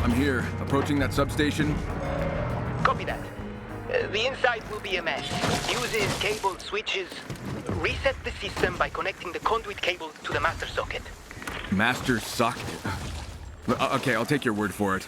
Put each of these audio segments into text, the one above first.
I'm here. Approaching that substation. Copy that. The inside will be a mess. Fuses, cables, switches. Reset the system by connecting the conduit cable to the master socket. Master socket? Okay, I'll take your word for it.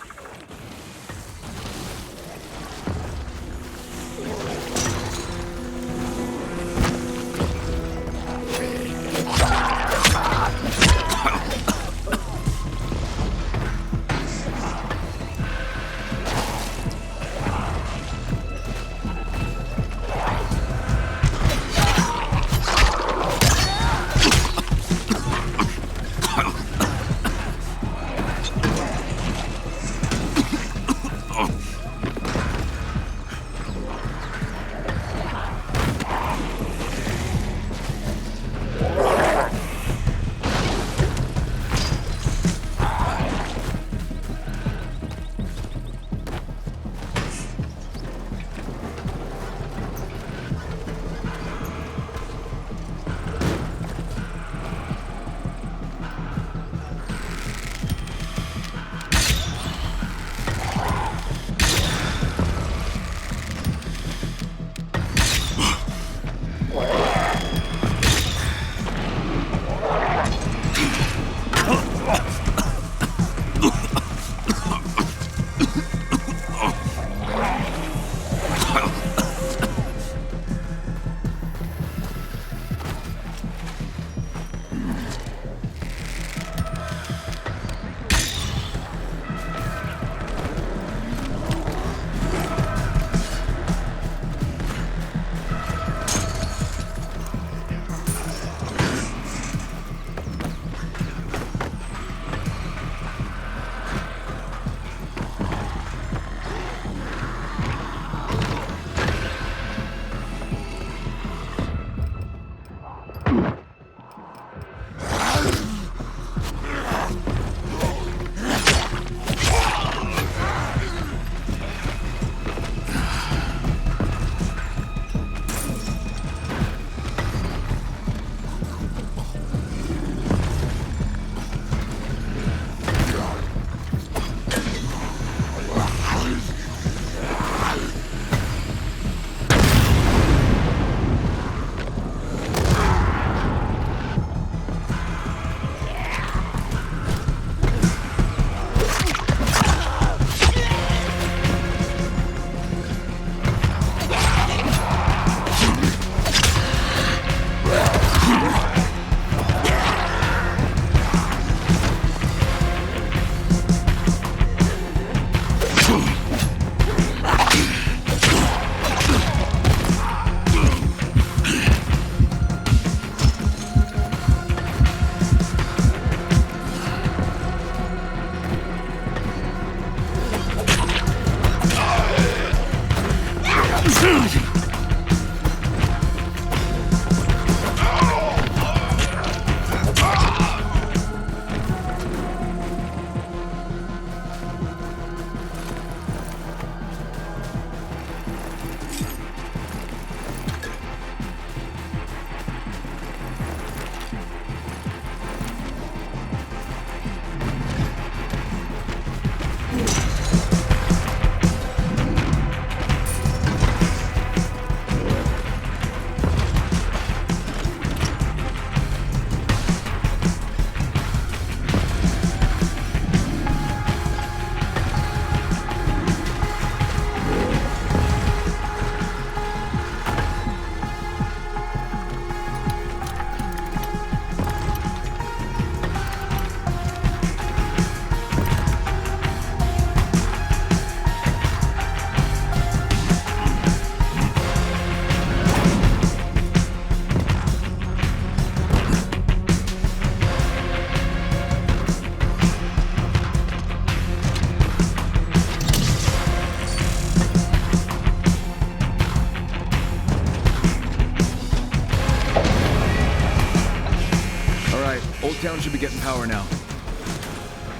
right, Old Town should be getting power now.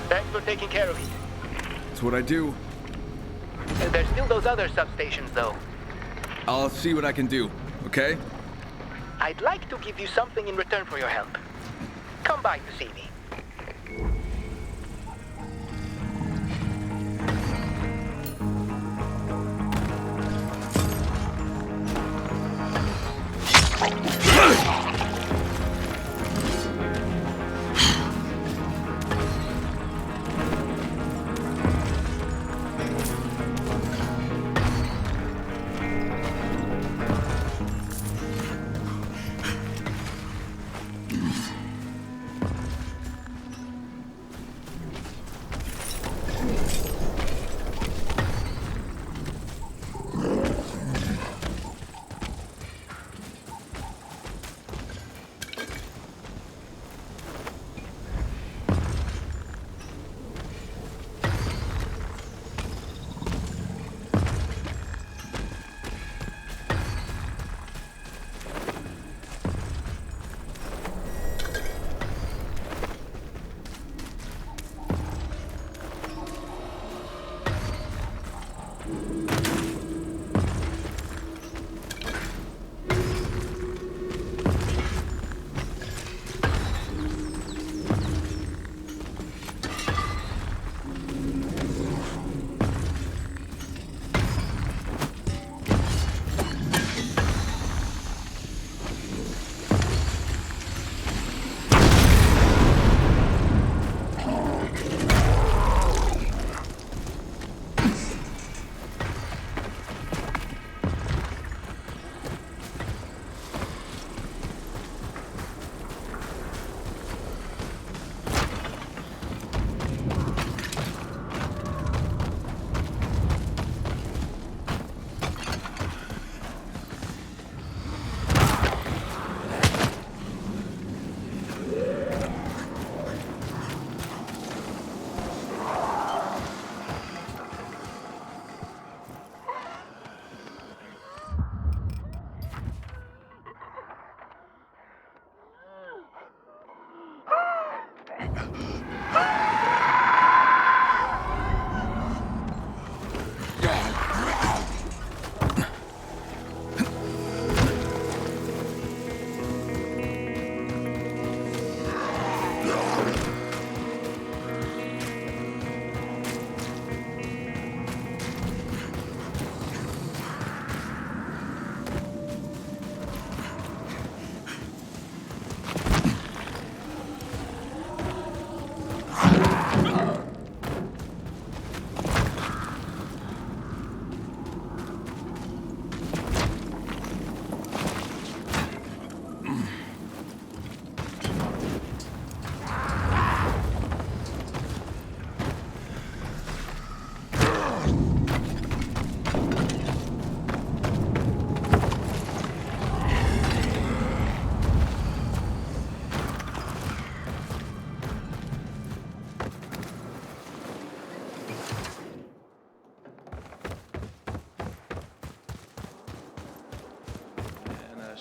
Thanks for taking care of it. That's what I do. There's still those other substations, though. I'll see what I can do, okay? I'd like to give you something in return for your help. Come by to see me.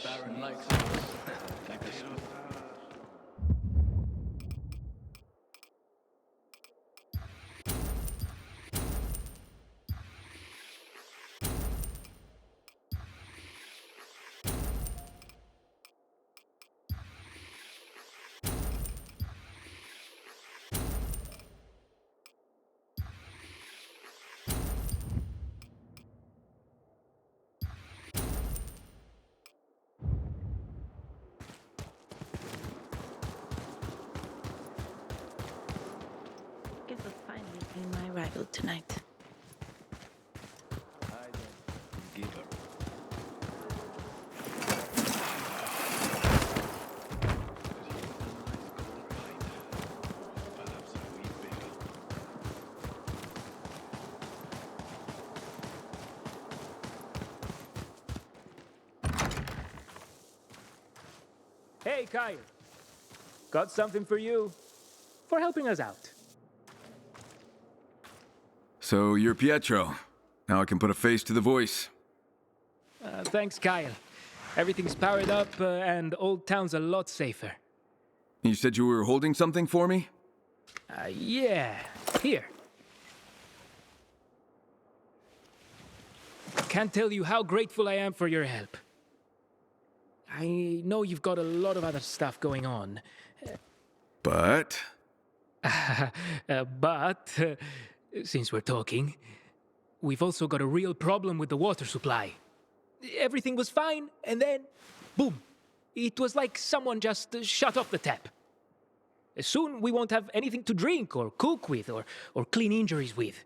Baron likes us. Like this. It will finally be my arrival tonight. I don't give up. Hey, Kyle. Got something for you. For helping us out. So you're Pietro. Now I can put a face to the voice. Thanks, Kyle. Everything's powered up and Old Town's a lot safer. You said you were holding something for me? Yeah. Here. Can't tell you how grateful I am for your help. I know you've got a lot of other stuff going on. But... But since we're talking, we've also got a real problem with the water supply. Everything was fine, and then, boom. It was like someone just shut off the tap. Soon we won't have anything to drink or cook with or clean injuries with.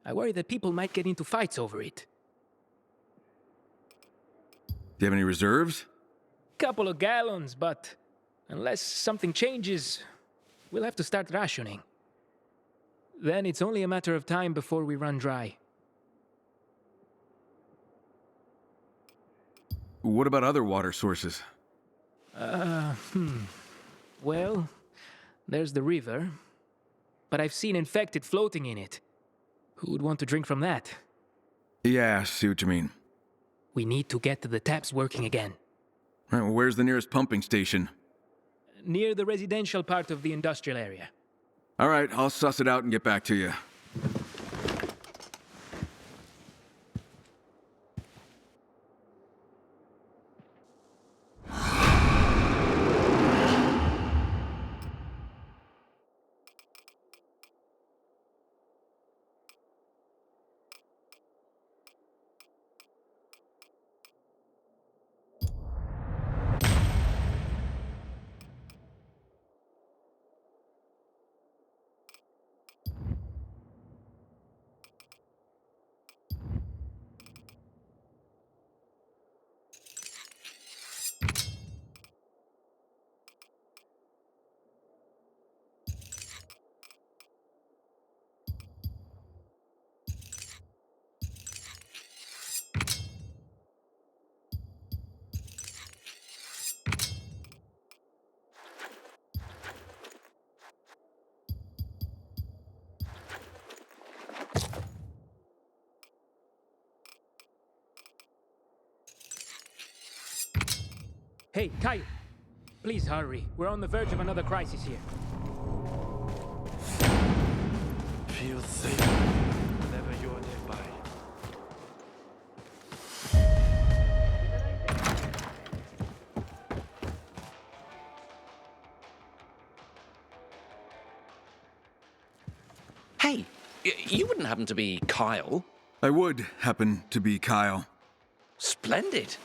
I worry that people might get into fights over it. Do you have any reserves? Couple of gallons, but unless something changes, we'll have to start rationing. Then it's only a matter of time before we run dry. What about other water sources? Well, there's the river, but I've seen infected floating in it. Who would want to drink from that? Yeah, I see what you mean. We need to get the taps working again. Right, well, where's the nearest pumping station? Near the residential part of the industrial area. All right, I'll suss it out and get back to you. Hey, Kyle! Please hurry. We're on the verge of another crisis here. Feel safe whenever you're nearby. Hey, you wouldn't happen to be Kyle? I would happen to be Kyle. Splendid.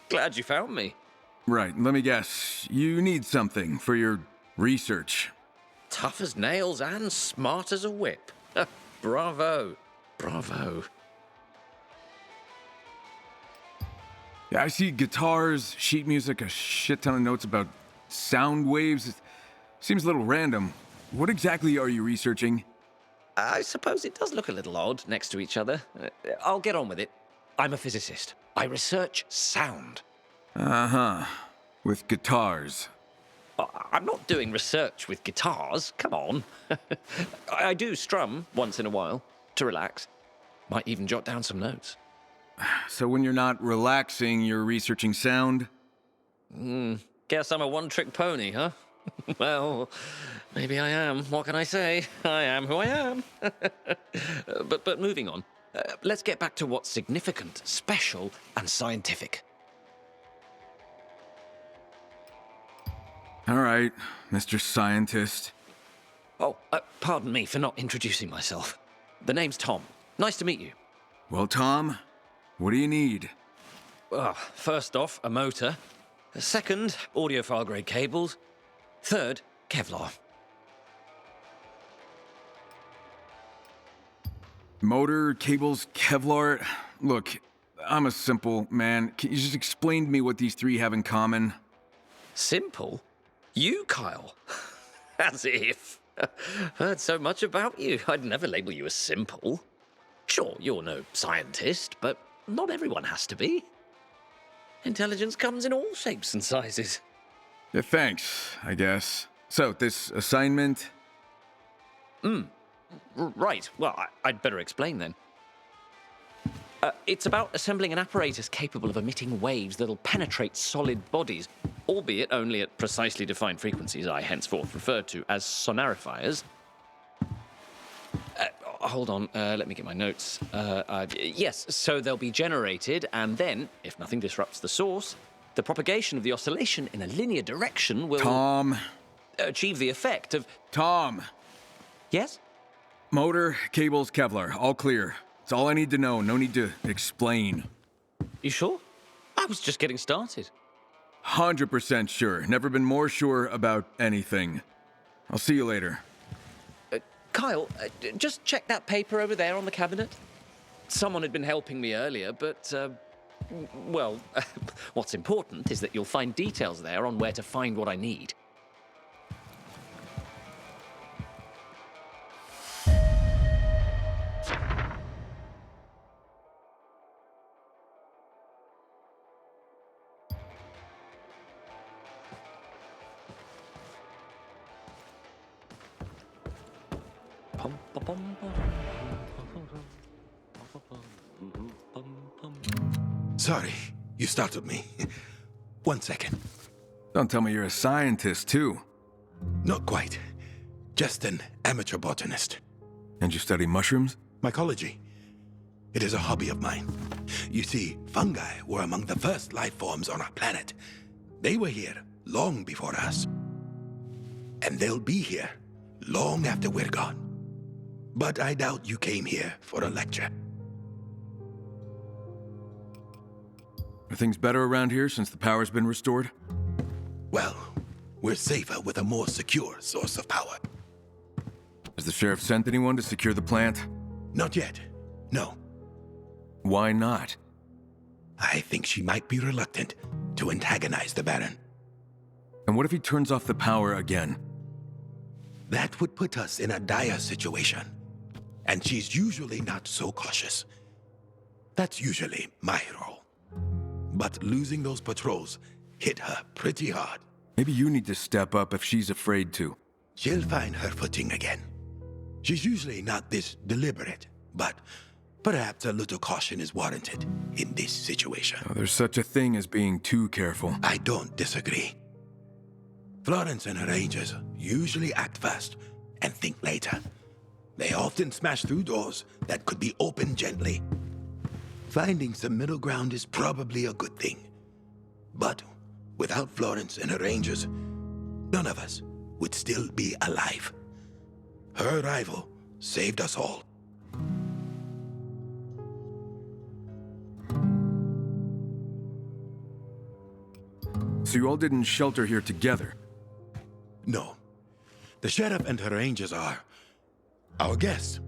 Glad you found me. Right, let me guess. You need something for your research. Tough as nails and smart as a whip. Bravo. Bravo. Yeah, I see guitars, sheet music, a shit ton of notes about sound waves. It seems a little random. What exactly are you researching? I suppose it does look a little odd next to each other. I'll get on with it. I'm a physicist. I research sound. Uh-huh. With guitars. I'm not doing research with guitars. Come on. I do strum once in a while to relax. Might even jot down some notes. So when you're not relaxing, you're researching sound? Guess I'm a one-trick pony, huh? Well, maybe I am. What can I say? I am who I am. But moving on. Let's get back to what's significant, special, and scientific. All right, Mr. Scientist. Oh, pardon me for not introducing myself. The name's Tom. Nice to meet you. Well, Tom, what do you need? First off, a motor. Second, audiophile-grade cables. Third, Kevlar. Motor, cables, Kevlar. Look, I'm a simple man. Can you just explain to me what these three have in common? Simple? You, Kyle? As if. Heard so much about you, I'd never label you as simple. Sure, you're no scientist, but not everyone has to be. Intelligence comes in all shapes and sizes. Yeah, thanks, I guess. So, this assignment? Right, well, I'd better explain then. It's about assembling an apparatus capable of emitting waves that'll penetrate solid bodies, albeit only at precisely defined frequencies I henceforth refer to as sonarifiers. Hold on, let me get my notes. Yes, so they'll be generated, and then, if nothing disrupts the source, the propagation of the oscillation in a linear direction will... Tom. Achieve the effect of... Tom. Yes? Motor, cables, Kevlar, all clear. It's all I need to know. No need to explain. You sure? I was just getting started. 100% sure. Never been more sure about anything. I'll see you later. Kyle, just check that paper over there on the cabinet. Someone had been helping me earlier, but, well, what's important is that you'll find details there on where to find what I need. Sorry, you startled me. 1 second. Don't tell me you're a scientist, too. Not quite. Just an amateur botanist. And you study mushrooms? Mycology. It is a hobby of mine. You see, fungi were among the first life forms on our planet. They were here long before us. And they'll be here long after we're gone. But I doubt you came here for a lecture. Are things better around here since the power's been restored? Well, we're safer with a more secure source of power. Has the sheriff sent anyone to secure the plant? Not yet. No. Why not? I think she might be reluctant to antagonize the Baron. And what if he turns off the power again? That would put us in a dire situation. And she's usually not so cautious. That's usually my role. But losing those patrols hit her pretty hard. Maybe you need to step up if she's afraid to. She'll find her footing again. She's usually not this deliberate, but perhaps a little caution is warranted in this situation. Oh, there's such a thing as being too careful. I don't disagree. Florence and her rangers usually act first and think later. They often smash through doors that could be opened gently. Finding some middle ground is probably a good thing. But without Florence and her rangers, none of us would still be alive. Her arrival saved us all. So you all didn't shelter here together? No. The sheriff and her rangers are our guests.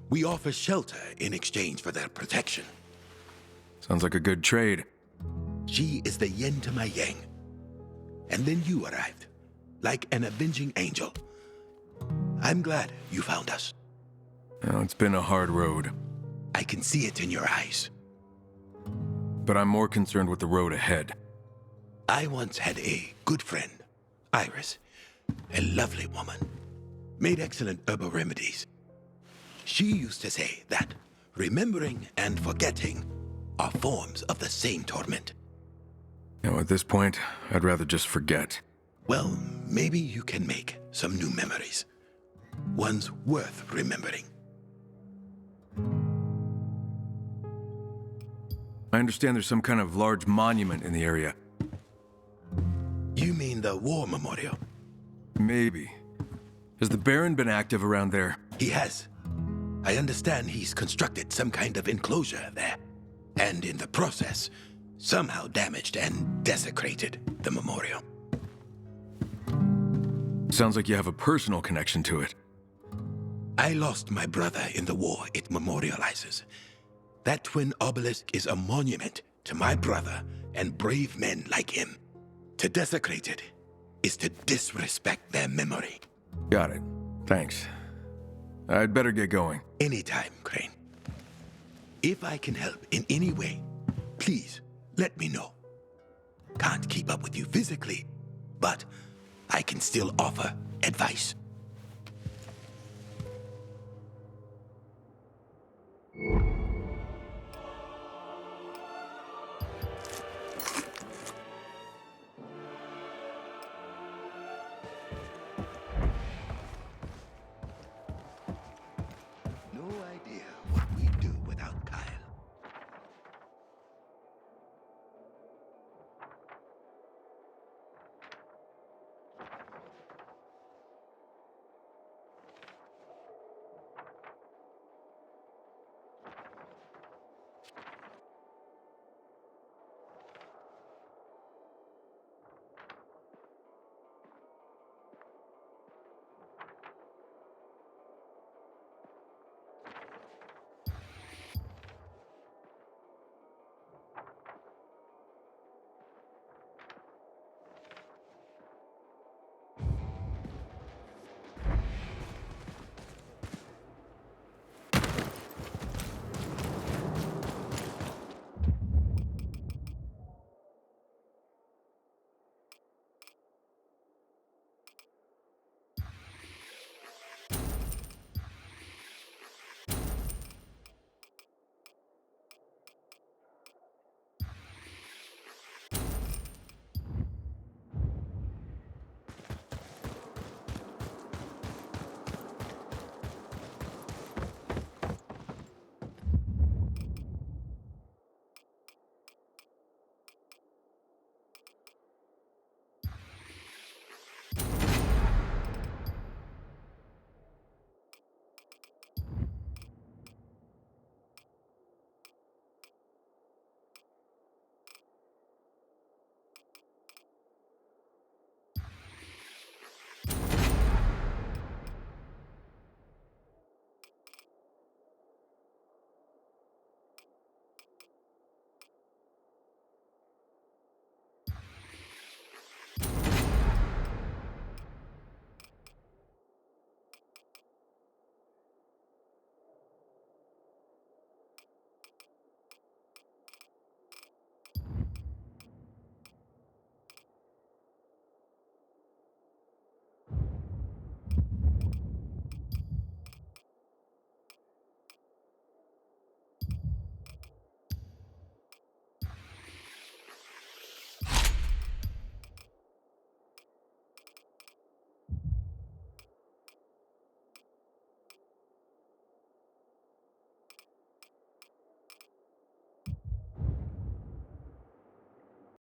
We offer shelter in exchange for their protection. Sounds like a good trade. She is the yin to my yang. And then you arrived, like an avenging angel. I'm glad you found us. Well, it's been a hard road. I can see it in your eyes. But I'm more concerned with the road ahead. I once had a good friend, Iris, a lovely woman, made excellent herbal remedies. She used to say that remembering and forgetting are forms of the same torment. Now, at this point, I'd rather just forget. Well, maybe you can make some new memories. Ones worth remembering. I understand there's some kind of large monument in the area. You mean the war memorial? Maybe. Has the Baron been active around there? He has. I understand he's constructed some kind of enclosure there. And in the process, somehow damaged and desecrated the memorial. Sounds like you have a personal connection to it. I lost my brother in the war it memorializes. That twin obelisk is a monument to my brother and brave men like him. To desecrate it is to disrespect their memory. Got it. Thanks. I'd better get going. Anytime, Crane. If I can help in any way, please let me know. Can't keep up with you physically, but I can still offer advice.